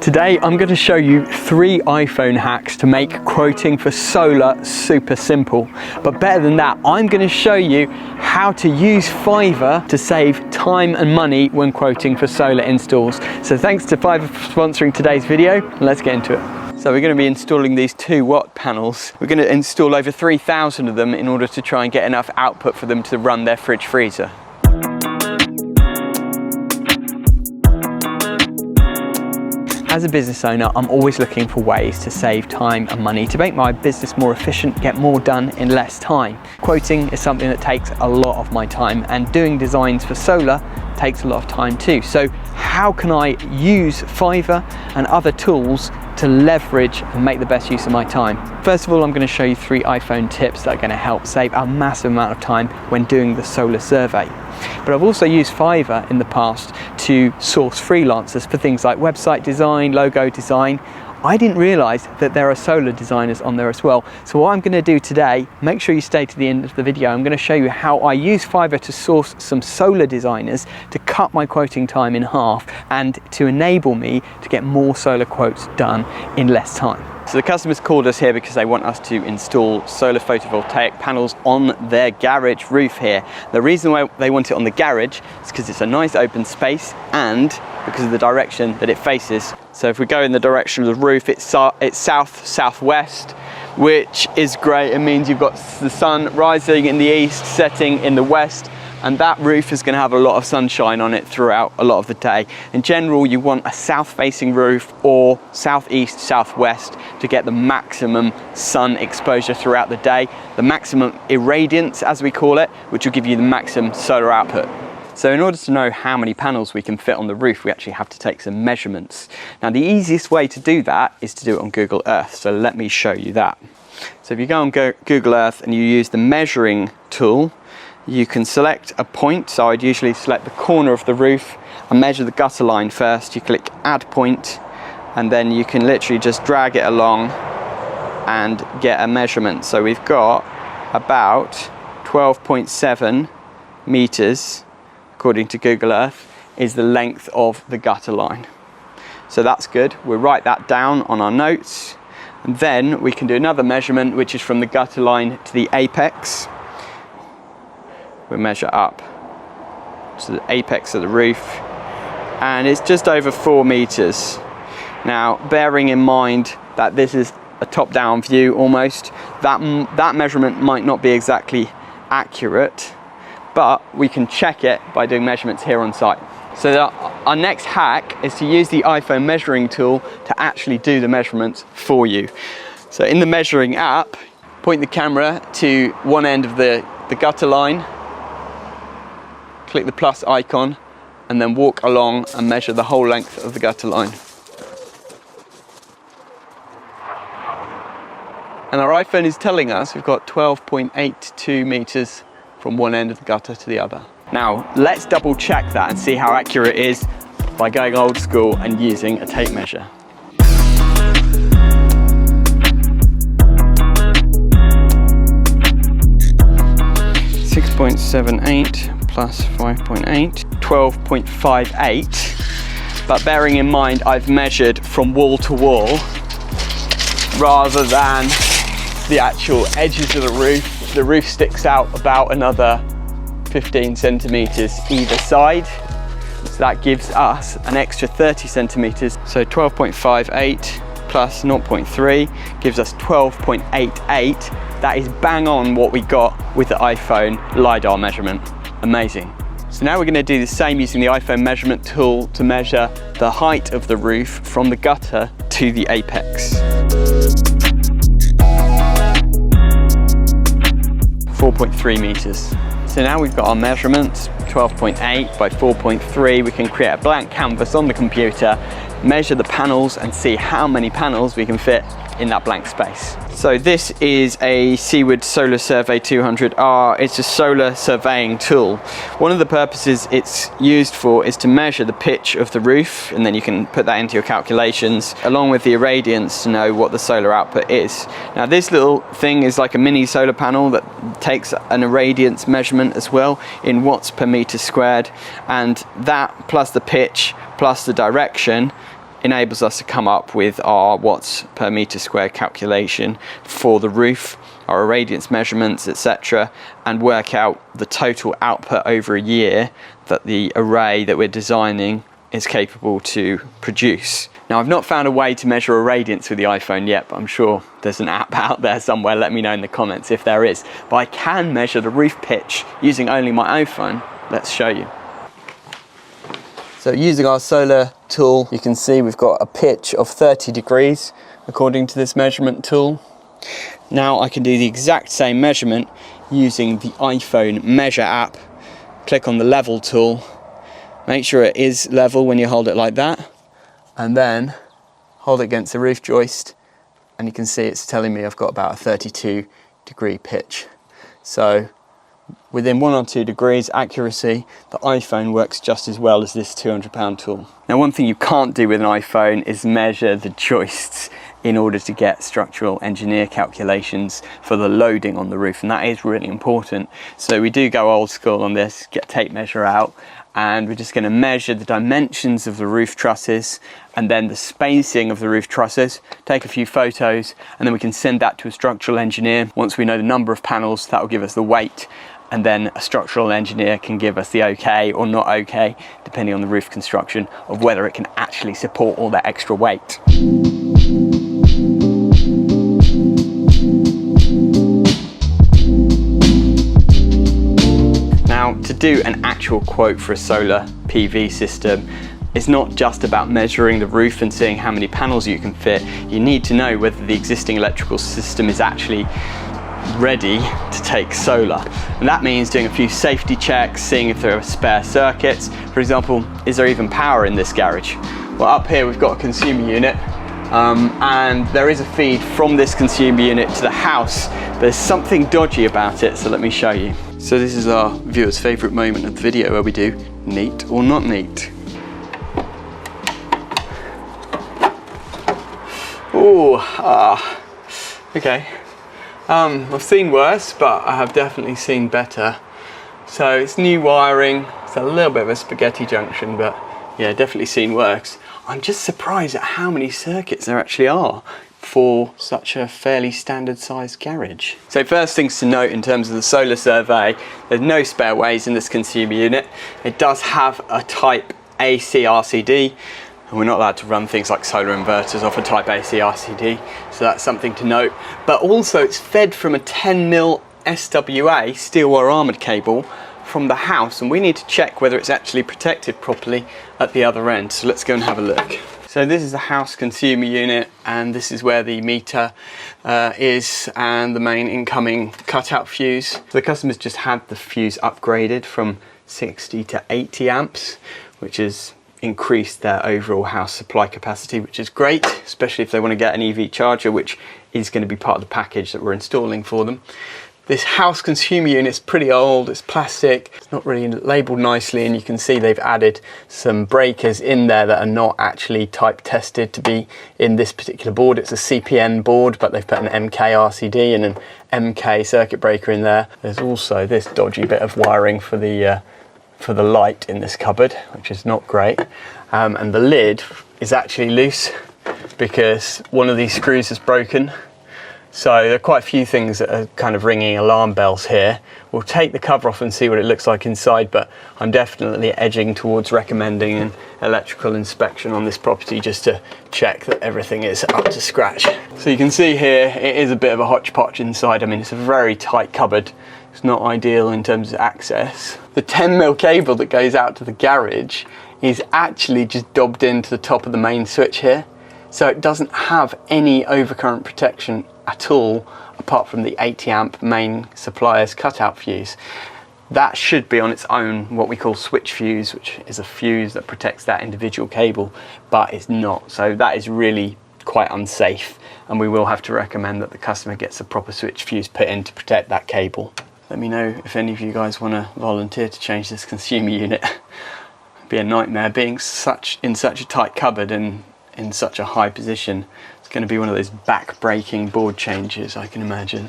Today I'm going to show you 3 iPhone hacks to make quoting for solar super simple. But better than that, I'm going to show you how to use Fiverr to save time and money when quoting for solar installs. So thanks to Fiverr for sponsoring today's video. Let's get into it. So we're going to be installing these 2-watt panels. We're going to install over 3,000 of them in order to try and get enough output for them to run their fridge freezer. As a business owner, I'm always looking for ways to save time and money, to make my business more efficient, get more done in less time. Quoting is something that takes a lot of my time, and doing designs for solar takes a lot of time too. So how can I use Fiverr and other tools to leverage and make the best use of my time? First of all, I'm going to show you 3 iPhone tips that are going to help save a massive amount of time when doing the solar survey. But I've also used Fiverr in the past to source freelancers for things like website design, logo design. I didn't realize that there are solar designers on there as well. So what I'm going to do today, make sure you stay to the end of the video, I'm going to show you how I use Fiverr to source some solar designers to cut my quoting time in half and to enable me to get more solar quotes done in less time. So the customers called us here because they want us to install solar photovoltaic panels on their garage roof here. The reason why they want it on the garage is because it's a nice open space and because of the direction that it faces. So if we go in the direction of the roof, it's south-southwest, which is great. It means you've got the sun rising in the east, setting in the west, and that roof is going to have a lot of sunshine on it throughout a lot of the day. In general, you want a south-facing roof or southeast, southwest to get the maximum sun exposure throughout the day, the maximum irradiance, as we call it, which will give you the maximum solar output. So in order to know how many panels we can fit on the roof, we actually have to take some measurements. Now, the easiest way to do that is to do it on Google Earth. So let me show you that. So if you go on Google Earth and you use the measuring tool, you can select a point. So I'd usually select the corner of the roof and measure the gutter line first. You click add point, and then you can literally just drag it along and get a measurement. So we've got about 12.7 meters, according to Google Earth, is the length of the gutter line. So that's good. We'll write that down on our notes. And then we can do another measurement, which is from the gutter line to the apex. We'll measure up to the apex of the roof, and it's just over 4 meters. Now, bearing in mind that this is a top-down view almost, that measurement might not be exactly accurate, but we can check it by doing measurements here on site. So our next hack is to use the iPhone measuring tool to actually do the measurements for you. So in the measuring app, point the camera to one end of the gutter line, click the plus icon, and then walk along and measure the whole length of the gutter line. And our iPhone is telling us we've got 12.82 meters from one end of the gutter to the other. Now, let's double check that and see how accurate it is by going old school and using a tape measure. 6.78 plus 5.8, 12.58. But bearing in mind, I've measured from wall to wall rather than the actual edges of the roof. The roof sticks out about another 15 centimeters either side. So that gives us an extra 30 centimeters. So 12.58 plus 0.3 gives us 12.88. That is bang on what we got with the iPhone LiDAR measurement. Amazing. So now we're going to do the same using the iPhone measurement tool to measure the height of the roof from the gutter to the apex. 4.3 meters. So now we've got our measurements, 12.8 by 4.3. We can create a blank canvas on the computer, measure the panels and see how many panels we can fit in that blank space. So this is a Seaward Solar Survey 200R. It's a solar surveying tool. One of the purposes it's used for is to measure the pitch of the roof, and then you can put that into your calculations along with the irradiance to know what the solar output is. Now this little thing is like a mini solar panel that takes an irradiance measurement as well in watts per meter squared, and that plus the pitch plus the direction enables us to come up with our watts per meter square calculation for the roof, our irradiance measurements, etc., and work out the total output over a year that the array that we're designing is capable to produce. Now, I've not found a way to measure irradiance with the iPhone yet, but I'm sure there's an app out there somewhere. Let me know in the comments if there is. But I can measure the roof pitch using only my iPhone. Let's show you. So using our solar tool, you can see we've got a pitch of 30 degrees according to this measurement tool. Now I can do the exact same measurement using the iPhone Measure app. Click on the level tool, make sure it is level when you hold it like that, and then hold it against the roof joist, and you can see it's telling me I've got about a 32 degree pitch. So within 1 or 2 degrees accuracy, the iPhone works just as well as this £200 tool. Now, one thing you can't do with an iPhone is measure the joists in order to get structural engineer calculations for the loading on the roof, and that is really important. So we do go old school on this, get a tape measure out, and we're just going to measure the dimensions of the roof trusses and then the spacing of the roof trusses, take a few photos, and then we can send that to a structural engineer. Once we know the number of panels, that will give us the weight, and then a structural engineer can give us the okay or not okay, depending on the roof construction, of whether it can actually support all that extra weight. Now, to do an actual quote for a solar PV system, it's not just about measuring the roof and seeing how many panels you can fit. You need to know whether the existing electrical system is actually ready to take solar. And that means doing a few safety checks, seeing if there are spare circuits. For example, is there even power in this garage? Well, up here we've got a consumer unit, and there is a feed from this consumer unit to the house. There's something dodgy about it, so let me show you. So this is our viewer's favourite moment of the video where we do neat or not neat. Okay. I've seen worse, but I have definitely seen better. So it's new wiring, it's a little bit of a spaghetti junction, but yeah, definitely seen worse. I'm just surprised at how many circuits there actually are for such a fairly standard sized garage. So first things to note in terms of the solar survey, there's no spare ways in this consumer unit. It does have a type AC RCD, and we're not allowed to run things like solar inverters off a type AC RCD, so that's something to note. But also it's fed from a 10mm SWA, steel wire armoured cable, from the house, and we need to check whether it's actually protected properly at the other end. So let's go and have a look. So this is the house consumer unit, and this is where the meter is, and the main incoming cutout fuse. So the customers just had the fuse upgraded from 60 to 80 amps, which has increased their overall house supply capacity, which is great, especially if they want to get an EV charger, which is going to be part of the package that we're installing for them. This house consumer unit is pretty old, it's plastic, it's not really labelled nicely, and you can see they've added some breakers in there that are not actually type tested to be in this particular board. It's a CPN board, but they've put an MK RCD and an MK circuit breaker in there. There's also this dodgy bit of wiring for the light in this cupboard, which is not great. And the lid is actually loose because one of these screws is broken. So there are quite a few things that are kind of ringing alarm bells here. We'll take the cover off and see what it looks like inside, but I'm definitely edging towards recommending an electrical inspection on this property just to check that everything is up to scratch. So you can see here, it is a bit of a hodgepodge inside. I mean, it's a very tight cupboard. It's not ideal in terms of access. The 10mm cable that goes out to the garage is actually just dobbed into the top of the main switch here. So it doesn't have any overcurrent protection at all, apart from the 80 amp main supplier's cutout fuse. That should be on its own what we call switch fuse, which is a fuse that protects that individual cable, but it's not. So that is really quite unsafe, and we will have to recommend that the customer gets a proper switch fuse put in to protect that cable. Let me know if any of you guys want to volunteer to change this consumer unit. It'd be a nightmare being in such a tight cupboard and in such a high position. It's going to be one of those back-breaking board changes, I can imagine.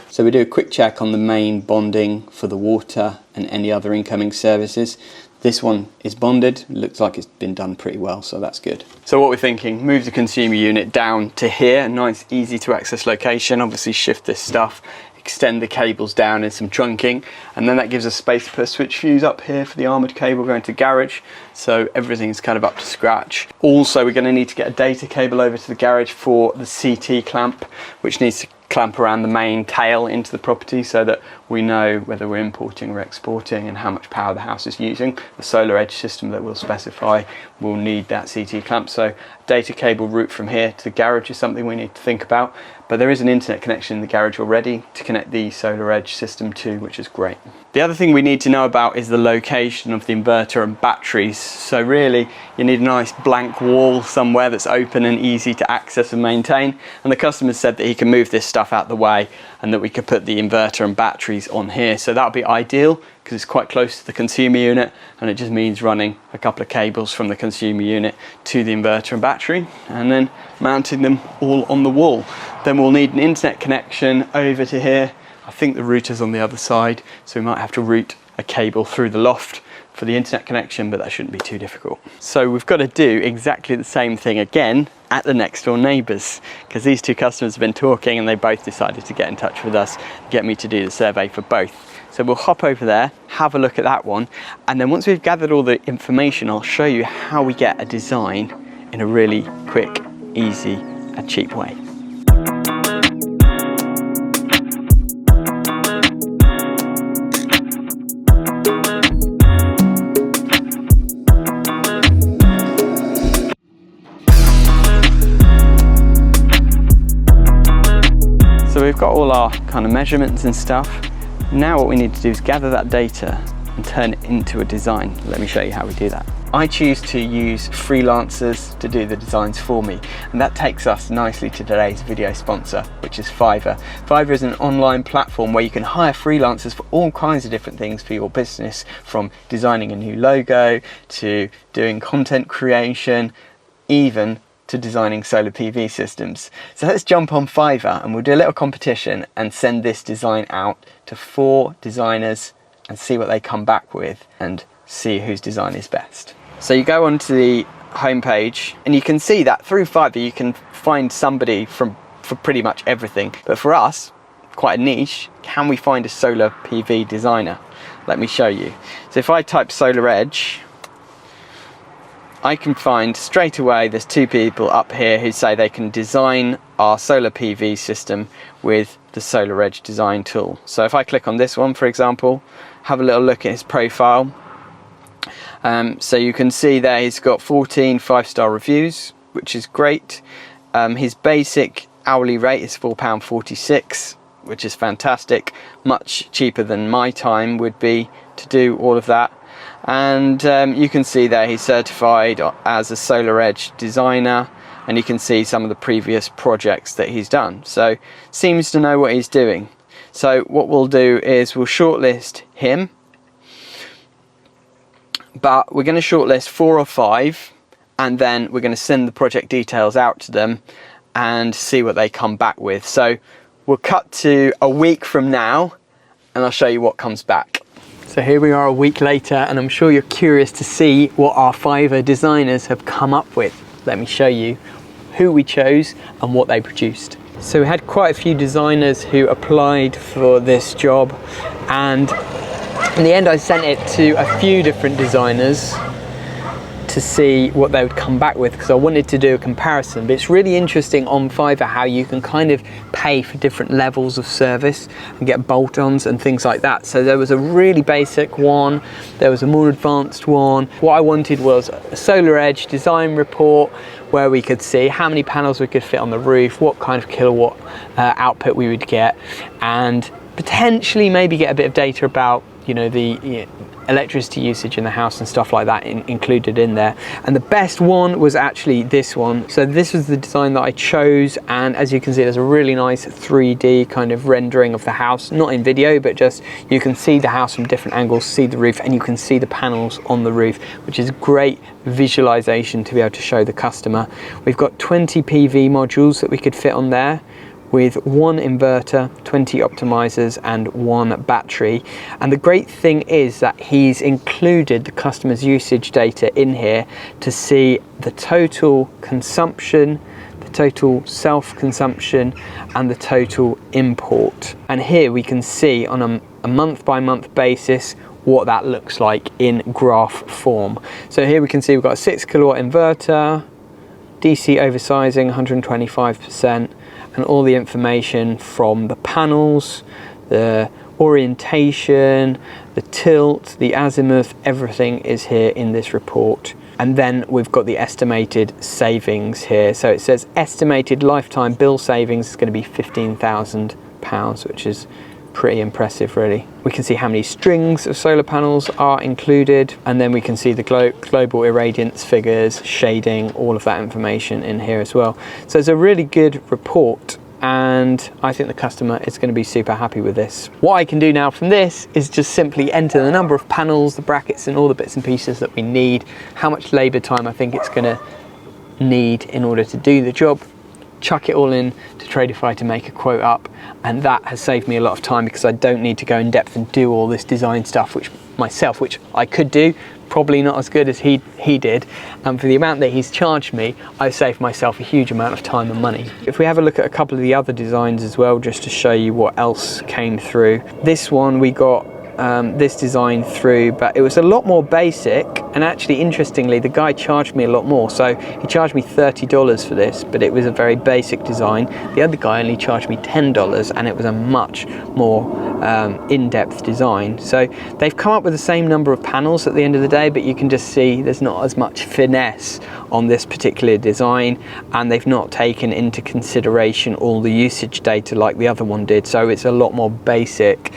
So we do a quick check on the main bonding for the water and any other incoming services. This one is bonded, it looks like it's been done pretty well, so that's good. So what we're thinking, move the consumer unit down to here, a nice easy to access location, obviously shift this stuff, extend the cables down in some trunking, and then that gives us space to put a switch fuse up here for the armoured cable going to garage, so everything's kind of up to scratch. Also, we're going to need to get a data cable over to the garage for the CT clamp, which needs to clamp around the main tail into the property so that we know whether we're importing or exporting and how much power the house is using. The solar edge system that we'll specify will need that CT clamp, so data cable route from here to the garage is something we need to think about, but there is an internet connection in the garage already to connect the solar edge system to, which is great. The other thing we need to know about is the location of the inverter and batteries. So really you need a nice blank wall somewhere that's open and easy to access and maintain, and the customer said that he can move this stuff out the way and that we could put the inverter and batteries on here, so that would be ideal because it's quite close to the consumer unit, and it just means running a couple of cables from the consumer unit to the inverter and battery and then mounting them all on the wall. Then we'll need an internet connection over to here. I think the router's on the other side, so we might have to route a cable through the loft for the internet connection, but that shouldn't be too difficult. So we've got to do exactly the same thing again at the next door neighbours, because these two customers have been talking and they both decided to get in touch with us, get me to do the survey for both. So we'll hop over there, have a look at that one, and then once we've gathered all the information, I'll show you how we get a design in a really quick, easy and cheap way. So we've got all our kind of measurements and stuff. Now what we need to do is gather that data and turn it into a design. Let me show you how we do that. I choose to use freelancers to do the designs for me, and that takes us nicely to today's video sponsor, which is Fiverr. Fiverr is an online platform where you can hire freelancers for all kinds of different things for your business, from designing a new logo to doing content creation, even to designing solar PV systems. So let's jump on Fiverr and we'll do a little competition and send this design out to 4 designers and see what they come back with and see whose design is best. So you go onto the homepage and you can see that through Fiverr you can find somebody for pretty much everything. But for us, quite a niche, can we find a solar PV designer? Let me show you. So if I type solar edge, I can find straight away there's 2 people up here who say they can design our solar PV system with the Solar Edge design tool. So if I click on this one, for example, have a little look at his profile. So you can see there he's got 14 5-star reviews, which is great. His basic hourly rate is £4.46, which is fantastic, much cheaper than my time would be to do all of that. And you can see there he's certified as a Solar Edge designer, and you can see some of the previous projects that he's done, so seems to know what he's doing. So what we'll do is we'll shortlist him, but we're going to shortlist 4 or 5, and then we're going to send the project details out to them and see what they come back with. So we'll cut to a week from now and I'll show you what comes back. So here we are a week later, and I'm sure you're curious to see what our Fiverr designers have come up with. Let me show you who we chose and what they produced. So we had quite a few designers who applied for this job, and in the end I sent it to a few different designers to see what they would come back with, because I wanted to do a comparison. But it's really interesting on Fiverr how you can kind of pay for different levels of service and get bolt-ons and things like that. So there was a really basic one, there was a more advanced one. What I wanted was a Solar Edge design report where we could see how many panels we could fit on the roof, what kind of kilowatt output we would get, and potentially maybe get a bit of data about, you know, the electricity usage in the house and stuff like that included in there. And the best one was actually this one. So this was the design that I chose, and as you can see there's a really nice 3D kind of rendering of the house, not in video but just you can see the house from different angles, see the roof, and you can see the panels on the roof, which is great visualization to be able to show the customer. We've got 20 PV modules that we could fit on there, with 1 inverter, 20 optimizers and 1 battery. And the great thing is that he's included the customer's usage data in here to see the total consumption, the total self-consumption and the total import. And here we can see on a month-by-month basis what that looks like in graph form. So here we can see we've got a 6 kilowatt inverter, DC oversizing 125%, and all the information from the panels, the orientation, the tilt, the azimuth, everything is here in this report. And then we've got the estimated savings here. So it says estimated lifetime bill savings is going to be £15,000, which is pretty impressive really. We can see how many strings of solar panels are included, and then we can see the global irradiance figures, shading, all of that information in here as well. So it's a really good report, and I think the customer is going to be super happy with this. What I can do now from this is just simply enter the number of panels, the brackets and all the bits and pieces that we need, how much labor time I think it's going to need in order to do the job, chuck it all in to Tradify to make a quote up, and that has saved me a lot of time because I don't need to go in depth and do all this design stuff which I could do, probably not as good as he did, and for the amount that he's charged me, I've saved myself a huge amount of time and money. If we have a look at a couple of the other designs as well, just to show you what else came through. This one we got this design through, but it was a lot more basic, and actually interestingly the guy charged me a lot more. So he charged me $30 for this, but it was a very basic design. The other guy only charged me $10 and it was a much more in-depth design. So they've come up with the same number of panels at the end of the day, but you can just see there's not as much finesse on this particular design, and they've not taken into consideration all the usage data like the other one did. So it's a lot more basic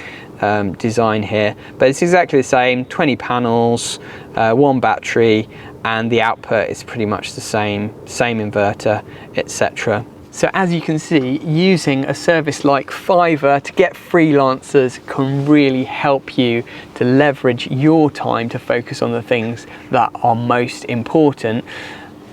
design here, but it's exactly the same, 20 panels, 1 battery, and the output is pretty much the same inverter, etc. So as you can see, using a service like Fiverr to get freelancers can really help you to leverage your time to focus on the things that are most important,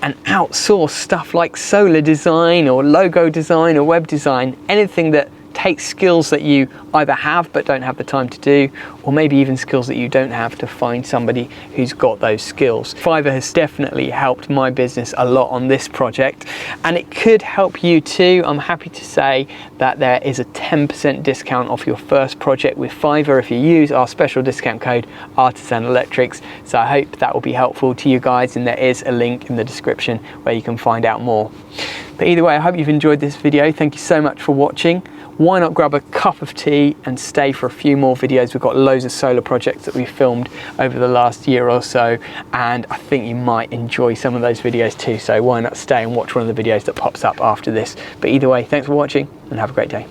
and outsource stuff like solar design or logo design or web design, anything that takes skills that you either have but don't have the time to do, or maybe even skills that you don't have, to find somebody who's got those skills. Fiverr has definitely helped my business a lot on this project, and it could help you too. I'm happy to say that there is a 10% discount off your first project with Fiverr if you use our special discount code Artisan Electrics. So I hope that will be helpful to you guys, and there is a link in the description where you can find out more. But either way, I hope you've enjoyed this video. Thank you so much for watching. Why not grab a cup of tea and stay for a few more videos? We've got loads of solar projects that we've filmed over the last year or so, and I think you might enjoy some of those videos too. So why not stay and watch one of the videos that pops up after this? But either way, thanks for watching and have a great day.